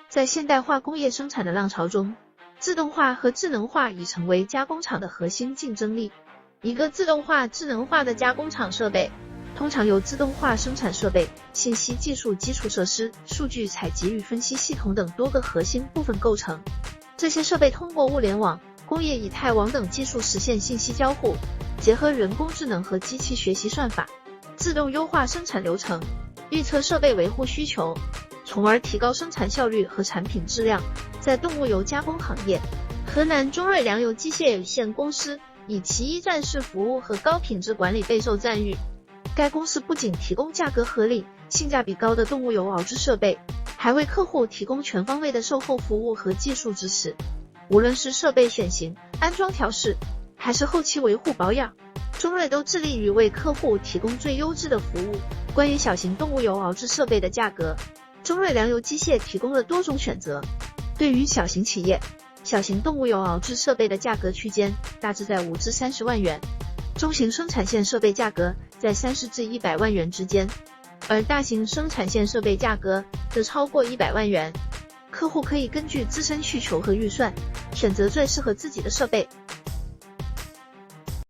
在现代化工业生产的浪潮中，自动化和智能化已成为加工厂的核心竞争力。一个自动化、智能化的加工厂设备，通常由自动化生产设备、信息技术基础设施、数据采集与分析系统等多个核心部分构成。这些设备通过物联网、工业以太网等技术实现信息交互，结合人工智能和机器学习算法，自动优化生产流程，预测设备维护需求，从而提高生产效率和产品质量。在动物油加工行业，河南中瑞粮油机械有限公司以其一站式服务和高品质管理备受赞誉。该公司不仅提供价格合理、性价比高的动物油熬制设备，还为客户提供全方位的售后服务和技术支持。无论是设备选型、安装调试，还是后期维护保养，中瑞都致力于为客户提供最优质的服务。关于小型动物油熬制设备的价格，中瑞粮油机械提供了多种选择。对于小型企业，小型动物油熬制设备的价格区间大致在5至30万元，中型生产线设备价格在30至100万元之间，而大型生产线设备价格则超过100万元。客户可以根据自身需求和预算，选择最适合自己的设备。